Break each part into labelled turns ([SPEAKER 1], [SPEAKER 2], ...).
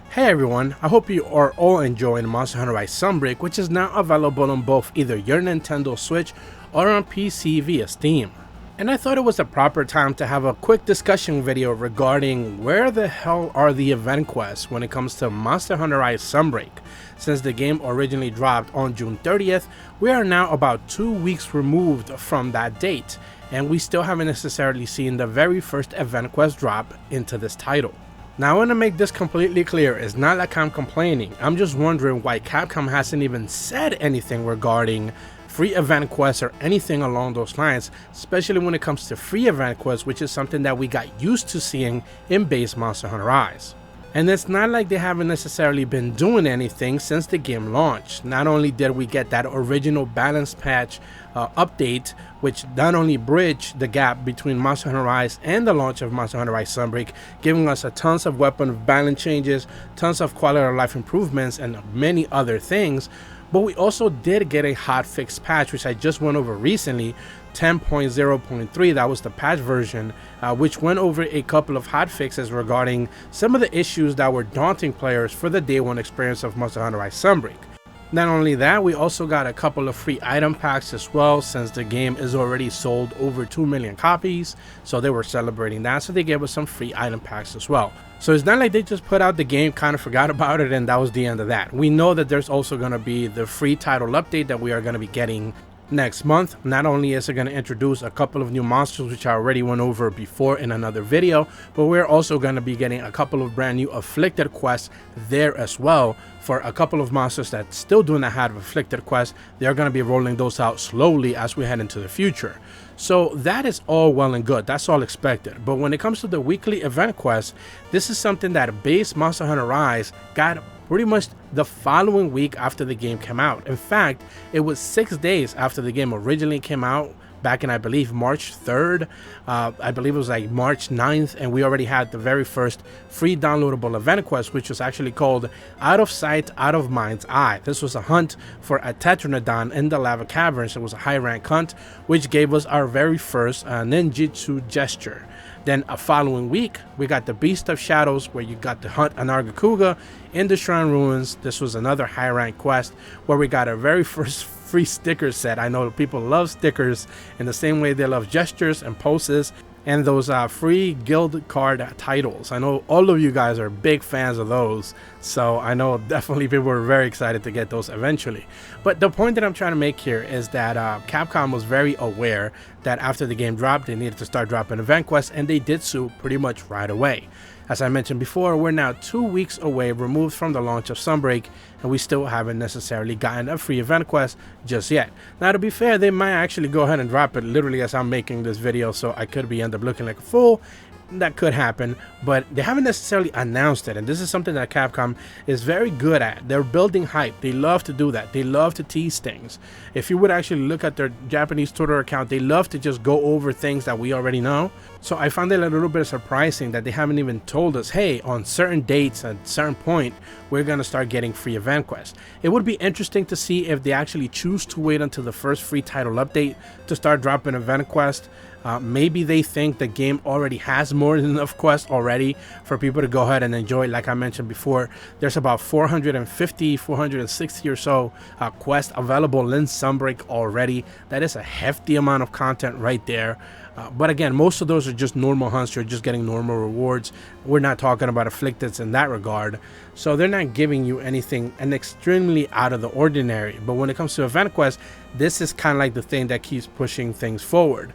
[SPEAKER 1] Hey everyone, I hope you are all enjoying Monster Hunter Rise Sunbreak, which is now available on both either your Nintendo Switch or on PC via Steam. And I thought it was the proper time to have a quick discussion video regarding where the hell are the event quests when it comes to Monster Hunter Rise Sunbreak. Since the game originally dropped on June 30th, we are now about 2 weeks removed from that date, and we still haven't necessarily seen the very first event quest drop into this title. Now, I want to make this completely clear. It's not like I'm complaining. I'm just wondering why Capcom hasn't even said anything regarding free event quests or anything along those lines, especially when it comes to free event quests, which is something that we got used to seeing in base Monster Hunter Rise. And it's not like they haven't necessarily been doing anything since the game launched. Not only did we get that original balance patch update, which not only bridged the gap between Monster Hunter Rise and the launch of Monster Hunter Rise Sunbreak, giving us a tons of weapon balance changes, tons of quality of life improvements, and many other things, but we also did get a hotfix patch, which I just went over recently, 10.0.3. that was the patch version, which went over a couple of hotfixes regarding some of the issues that were daunting players for the day one experience of Monster Hunter Rise Sunbreak. Not only that, we also got a couple of free item packs as well, since the game is already sold over 2 million copies, so they were celebrating that, so they gave us some free item packs as well. So it's not like they just put out the game, kind of forgot about it, and that was the end of that. We know that there's also going to be the free title update that we are going to be getting next month. Not only is it going to introduce a couple of new monsters, which I already went over before in another video, but we're also going to be getting a couple of brand new afflicted quests there as well. For a couple of monsters that still do not have afflicted quests, they're going to be rolling those out slowly as we head into the future. So that is all well and good, that's all expected. But when it comes to the weekly event quests, this is something that base Monster Hunter Rise got pretty much the following week after the game came out. In fact, it was 6 days after the game originally came out, back in, I believe, March 3rd. I believe it was like March 9th, and we already had the very first free downloadable event quest, which was actually called Out of Sight, Out of Mind's Eye. This was a hunt for a Tetranodon in the lava caverns. It was a high rank hunt, which gave us our very first ninjutsu gesture. Then a following week, we got the Beast of Shadows, where you got to hunt a Nargacuga in the Shrine Ruins. This was another high rank quest where we got our very first free sticker set. I know people love stickers in the same way they love gestures and poses and those free guild card titles. I know all of you guys are big fans of those, so I know definitely people were very excited to get those eventually. But the point that I'm trying to make here is that Capcom was very aware that after the game dropped, they needed to start dropping event quests, and they did so pretty much right away. As I mentioned before, we're now 2 weeks away removed from the launch of Sunbreak, and we still haven't necessarily gotten a free event quest just yet. Now, to be fair, they might actually go ahead and drop it literally as I'm making this video, so I could end up looking like a fool. That could happen, but they haven't necessarily announced it, and this is something that Capcom is very good at. They're building hype. They love to do that. They love to tease things. If you would actually look at their Japanese Twitter account, they love to just go over things that we already know. So I found it a little bit surprising that they haven't even told us, hey, on certain dates at a certain point, we're going to start getting free event quests. It would be interesting to see if they actually choose to wait until the first free title update to start dropping event quests. Maybe they think the game already has more than enough quests already for people to go ahead and enjoy. Like I mentioned before, there's about 450, 460 or so quests available in Sunbreak already. That is a hefty amount of content right there. But again, most of those are just normal hunts. You're just getting normal rewards. We're not talking about afflicteds in that regard. So they're not giving you anything and extremely out of the ordinary. But when it comes to event quests, this is kind of like the thing that keeps pushing things forward.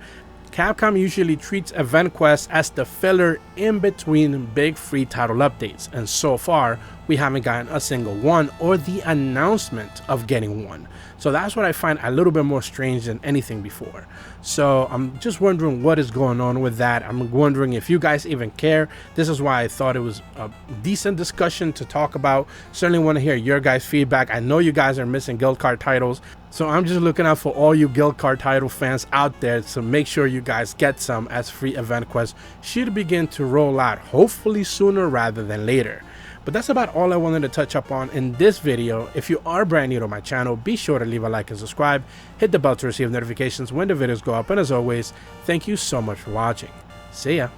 [SPEAKER 1] Capcom usually treats event quests as the filler in between big free title updates, and so far we haven't gotten a single one or the announcement of getting one. So that's what I find a little bit more strange than anything before. So I'm just wondering what is going on with that. I'm wondering if you guys even care. This is why I thought it was a decent discussion to talk about. Certainly want to hear your guys' feedback. I know you guys are missing guild card titles, so I'm just looking out for all you guild card title fans out there, so make sure you guys get some, as free event quests should begin to roll out, hopefully sooner rather than later. But that's about all I wanted to touch up on in this video. If you are brand new to my channel, be sure to leave a like and subscribe, hit the bell to receive notifications when the videos go up, and as always, thank you so much for watching. See ya.